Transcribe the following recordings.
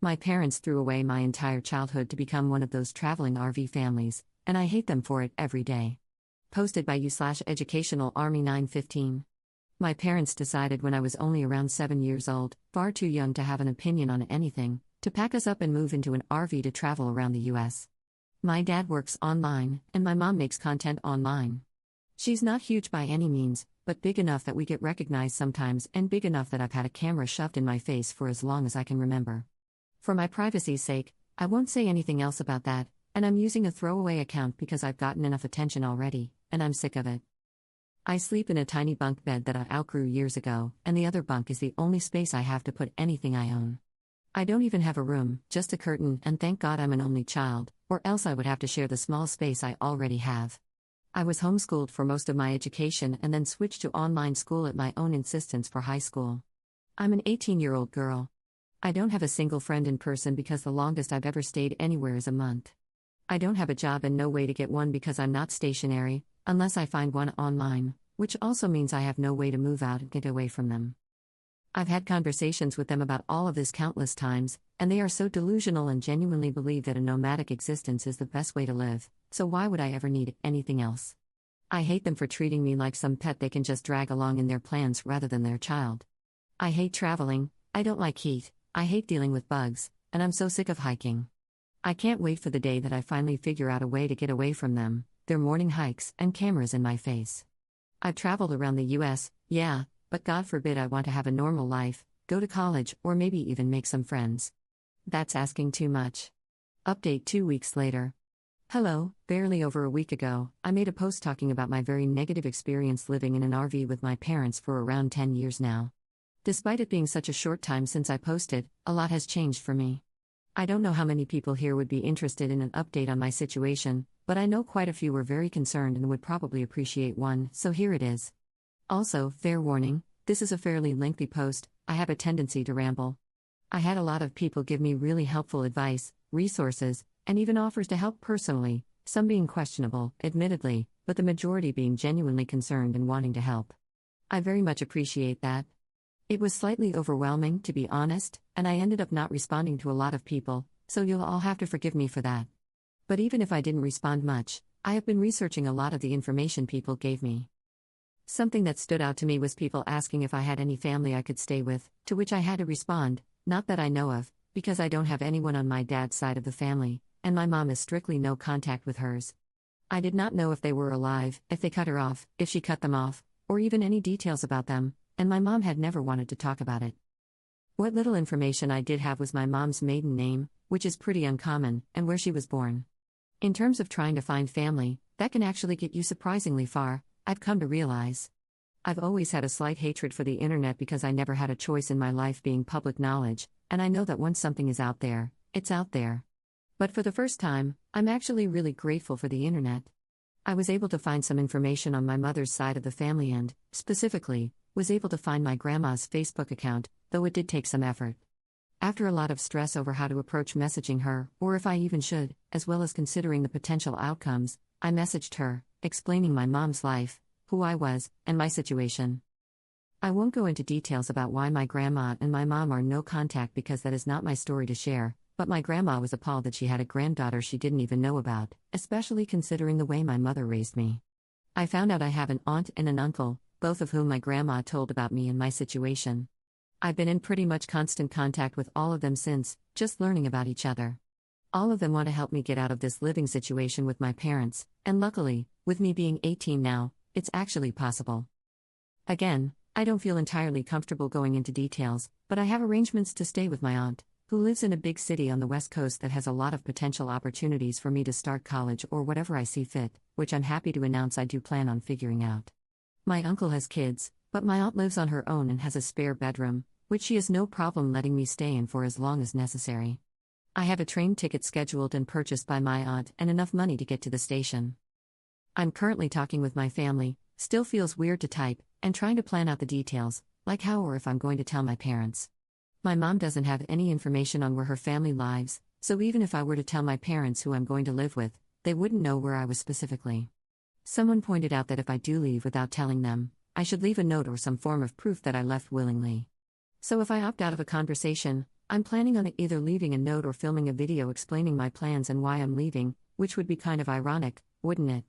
My parents threw away my entire childhood to become one of those traveling RV families, and I hate them for it every day. Posted by you/Educational Army 915. My parents decided when I was only around 7 years old, far too young to have an opinion on anything, to pack us up and move into an RV to travel around the US. My dad works online, and my mom makes content online. She's not huge by any means, but big enough that we get recognized sometimes and big enough that I've had a camera shoved in my face for as long as I can remember. For my privacy's sake, I won't say anything else about that, and I'm using a throwaway account because I've gotten enough attention already, and I'm sick of it. I sleep in a tiny bunk bed that I outgrew years ago, and the other bunk is the only space I have to put anything I own. I don't even have a room, just a curtain, and thank God I'm an only child, or else I would have to share the small space I already have. I was homeschooled for most of my education and then switched to online school at my own insistence for high school. I'm an 18-year-old girl. I don't have a single friend in person because the longest I've ever stayed anywhere is a month. I don't have a job and no way to get one because I'm not stationary, unless I find one online, which also means I have no way to move out and get away from them. I've had conversations with them about all of this countless times, and they are so delusional and genuinely believe that a nomadic existence is the best way to live, so why would I ever need anything else? I hate them for treating me like some pet they can just drag along in their plans rather than their child. I hate traveling, I don't like heat, I hate dealing with bugs, and I'm so sick of hiking. I can't wait for the day that I finally figure out a way to get away from them, their morning hikes, and cameras in my face. I've traveled around the US, yeah, but God forbid I want to have a normal life, go to college, or maybe even make some friends. That's asking too much. Update 2 weeks later. Hello, barely over a week ago, I made a post talking about my very negative experience living in an RV with my parents for around 10 years now. Despite it being such a short time since I posted, a lot has changed for me. I don't know how many people here would be interested in an update on my situation, but I know quite a few were very concerned and would probably appreciate one, so here it is. Also, fair warning, this is a fairly lengthy post, I have a tendency to ramble. I had a lot of people give me really helpful advice, resources, and even offers to help personally, some being questionable, admittedly, but the majority being genuinely concerned and wanting to help. I very much appreciate that. It was slightly overwhelming, to be honest, and I ended up not responding to a lot of people, so you'll all have to forgive me for that. But even if I didn't respond much, I have been researching a lot of the information people gave me. Something that stood out to me was people asking if I had any family I could stay with, to which I had to respond, not that I know of, because I don't have anyone on my dad's side of the family, and my mom has strictly no contact with hers. I did not know if they were alive, if they cut her off, if she cut them off, or even any details about them, and my mom had never wanted to talk about it. What little information I did have was my mom's maiden name, which is pretty uncommon, and where she was born. In terms of trying to find family, that can actually get you surprisingly far, I've come to realize. I've always had a slight hatred for the internet because I never had a choice in my life being public knowledge, and I know that once something is out there, it's out there. But for the first time, I'm actually really grateful for the internet. I was able to find some information on my mother's side of the family and, specifically, was able to find my grandma's Facebook account, though it did take some effort. After a lot of stress over how to approach messaging her, or if I even should, as well as considering the potential outcomes, I messaged her, explaining my mom's life, who I was, and my situation. I won't go into details about why my grandma and my mom are no contact because that is not my story to share, but my grandma was appalled that she had a granddaughter she didn't even know about, especially considering the way my mother raised me. I found out I have an aunt and an uncle, both of whom my grandma told about me and my situation. I've been in pretty much constant contact with all of them since, just learning about each other. All of them want to help me get out of this living situation with my parents, and luckily, with me being 18 now, it's actually possible. Again, I don't feel entirely comfortable going into details, but I have arrangements to stay with my aunt, who lives in a big city on the West Coast that has a lot of potential opportunities for me to start college or whatever I see fit, which I'm happy to announce I do plan on figuring out. My uncle has kids, but my aunt lives on her own and has a spare bedroom, which she has no problem letting me stay in for as long as necessary. I have a train ticket scheduled and purchased by my aunt and enough money to get to the station. I'm currently talking with my family, still feels weird to type, and trying to plan out the details, like how or if I'm going to tell my parents. My mom doesn't have any information on where her family lives, so even if I were to tell my parents who I'm going to live with, they wouldn't know where I was specifically. Someone pointed out that if I do leave without telling them, I should leave a note or some form of proof that I left willingly. So if I opt out of a conversation, I'm planning on either leaving a note or filming a video explaining my plans and why I'm leaving, which would be kind of ironic, wouldn't it?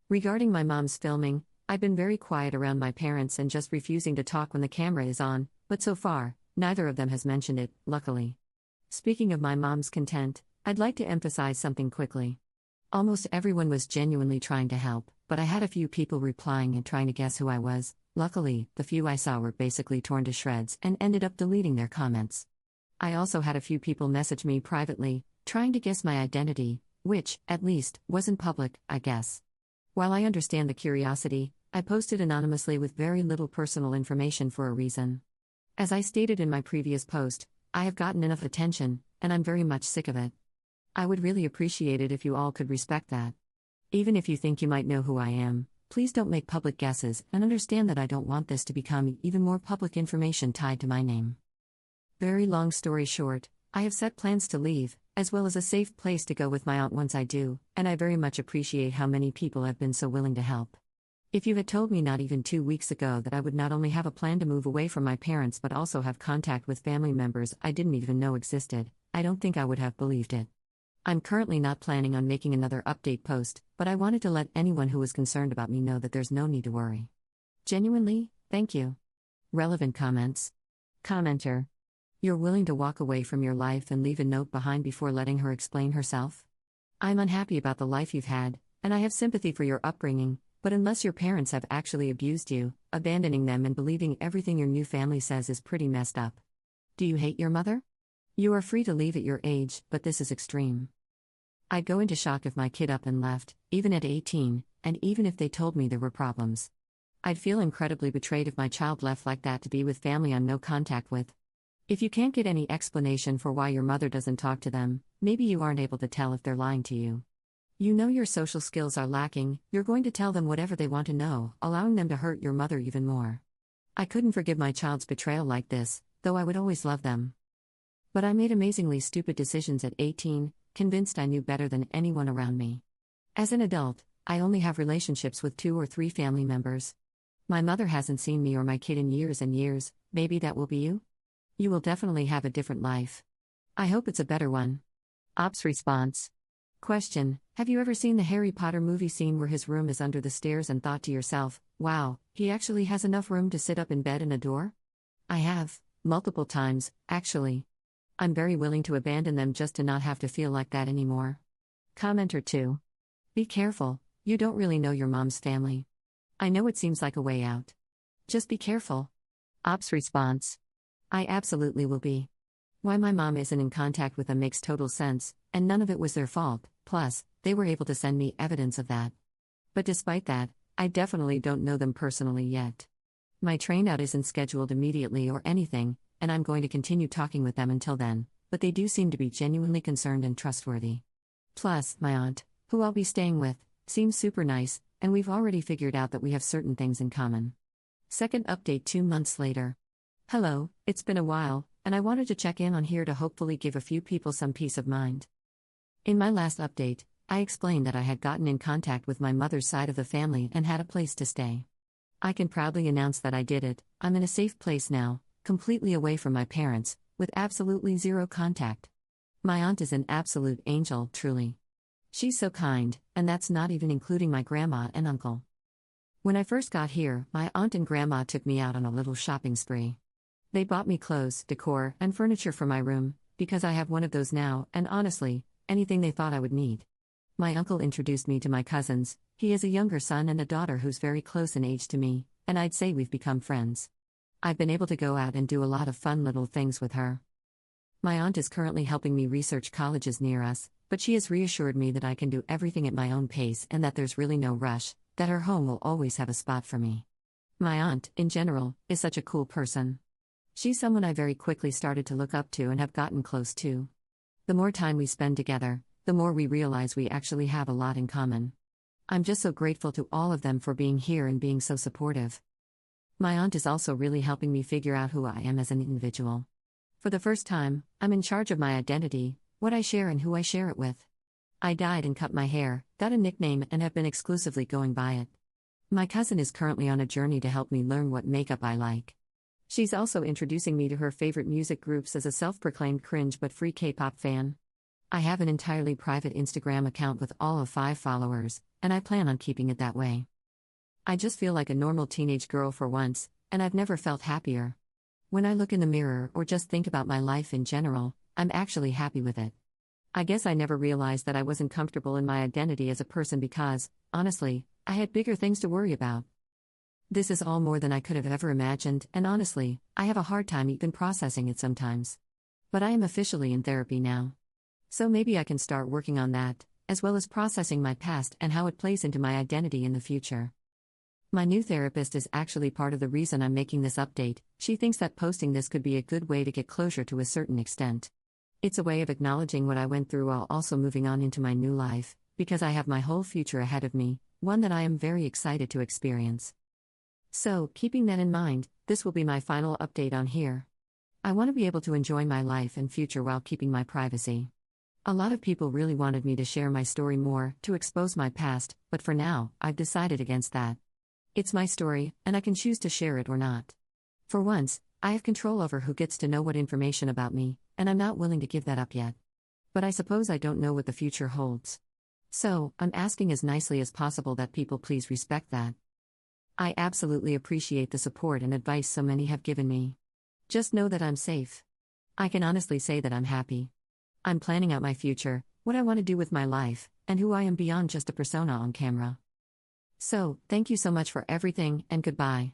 Regarding my mom's filming, I've been very quiet around my parents and just refusing to talk when the camera is on, but so far, neither of them has mentioned it, luckily. Speaking of my mom's content, I'd like to emphasize something quickly. Almost everyone was genuinely trying to help, but I had a few people replying and trying to guess who I was. Luckily, the few I saw were basically torn to shreds and ended up deleting their comments. I also had a few people message me privately, trying to guess my identity, which, at least, wasn't public, I guess. While I understand the curiosity, I posted anonymously with very little personal information for a reason. As I stated in my previous post, I have gotten enough attention, and I'm very much sick of it. I would really appreciate it if you all could respect that. Even if you think you might know who I am, please don't make public guesses and understand that I don't want this to become even more public information tied to my name. Very long story short, I have set plans to leave, as well as a safe place to go with my aunt once I do, and I very much appreciate how many people have been so willing to help. If you had told me not even 2 weeks ago that I would not only have a plan to move away from my parents but also have contact with family members I didn't even know existed, I don't think I would have believed it. I'm currently not planning on making another update post, but I wanted to let anyone who was concerned about me know that there's no need to worry. Genuinely, thank you. Relevant comments. Commenter. You're willing to walk away from your life and leave a note behind before letting her explain herself? I'm unhappy about the life you've had, and I have sympathy for your upbringing, but unless your parents have actually abused you, abandoning them and believing everything your new family says is pretty messed up. Do you hate your mother? You are free to leave at your age, but this is extreme. I'd go into shock if my kid up and left, even at 18, and even if they told me there were problems. I'd feel incredibly betrayed if my child left like that to be with family I'm no contact with. If you can't get any explanation for why your mother doesn't talk to them, maybe you aren't able to tell if they're lying to you. You know your social skills are lacking, you're going to tell them whatever they want to know, allowing them to hurt your mother even more. I couldn't forgive my child's betrayal like this, though I would always love them. But I made amazingly stupid decisions at 18, convinced I knew better than anyone around me. As an adult, I only have relationships with 2 or 3 family members. My mother hasn't seen me or my kid in years and years. Maybe that will be you? You will definitely have a different life. I hope it's a better one. Ops response. Question: have you ever seen the Harry Potter movie scene where his room is under the stairs and thought to yourself, wow, he actually has enough room to sit up in bed and adore? I have, multiple times, actually. I'm very willing to abandon them just to not have to feel like that anymore. Commenter 2. Be careful, you don't really know your mom's family. I know it seems like a way out. Just be careful. Ops response. I absolutely will be. Why my mom isn't in contact with them makes total sense, and none of it was their fault, plus, they were able to send me evidence of that. But despite that, I definitely don't know them personally yet. My train out isn't scheduled immediately or anything, and I'm going to continue talking with them until then, but they do seem to be genuinely concerned and trustworthy. Plus, my aunt, who I'll be staying with, seems super nice, and we've already figured out that we have certain things in common. Second update 2 months later. Hello, it's been a while, and I wanted to check in on here to hopefully give a few people some peace of mind. In my last update, I explained that I had gotten in contact with my mother's side of the family and had a place to stay. I can proudly announce that I did it. I'm in a safe place now, completely away from my parents, with absolutely zero contact. My aunt is an absolute angel, truly. She's so kind, and that's not even including my grandma and uncle. When I first got here, my aunt and grandma took me out on a little shopping spree. They bought me clothes, decor, and furniture for my room, because I have one of those now, and honestly, anything they thought I would need. My uncle introduced me to my cousins. He has a younger son and a daughter who's very close in age to me, and I'd say we've become friends. I've been able to go out and do a lot of fun little things with her. My aunt is currently helping me research colleges near us, but she has reassured me that I can do everything at my own pace and that there's really no rush, that her home will always have a spot for me. My aunt, in general, is such a cool person. She's someone I very quickly started to look up to and have gotten close to. The more time we spend together, the more we realize we actually have a lot in common. I'm just so grateful to all of them for being here and being so supportive. My aunt is also really helping me figure out who I am as an individual. For the first time, I'm in charge of my identity, what I share and who I share it with. I dyed and cut my hair, got a nickname and have been exclusively going by it. My cousin is currently on a journey to help me learn what makeup I like. She's also introducing me to her favorite music groups as a self proclaimed cringe but free K pop fan. I have an entirely private Instagram account with all of 5 followers, and I plan on keeping it that way. I just feel like a normal teenage girl for once, and I've never felt happier. When I look in the mirror or just think about my life in general, I'm actually happy with it. I guess I never realized that I wasn't comfortable in my identity as a person because, honestly, I had bigger things to worry about. This is all more than I could have ever imagined, and honestly, I have a hard time even processing it sometimes. But I am officially in therapy now. So maybe I can start working on that, as well as processing my past and how it plays into my identity in the future. My new therapist is actually part of the reason I'm making this update. She thinks that posting this could be a good way to get closure to a certain extent. It's a way of acknowledging what I went through while also moving on into my new life, because I have my whole future ahead of me, one that I am very excited to experience. So, keeping that in mind, this will be my final update on here. I want to be able to enjoy my life and future while keeping my privacy. A lot of people really wanted me to share my story more, to expose my past, but for now, I've decided against that. It's my story, and I can choose to share it or not. For once, I have control over who gets to know what information about me, and I'm not willing to give that up yet. But I suppose I don't know what the future holds. So, I'm asking as nicely as possible that people please respect that. I absolutely appreciate the support and advice so many have given me. Just know that I'm safe. I can honestly say that I'm happy. I'm planning out my future, what I want to do with my life, and who I am beyond just a persona on camera. So, thank you so much for everything, and goodbye.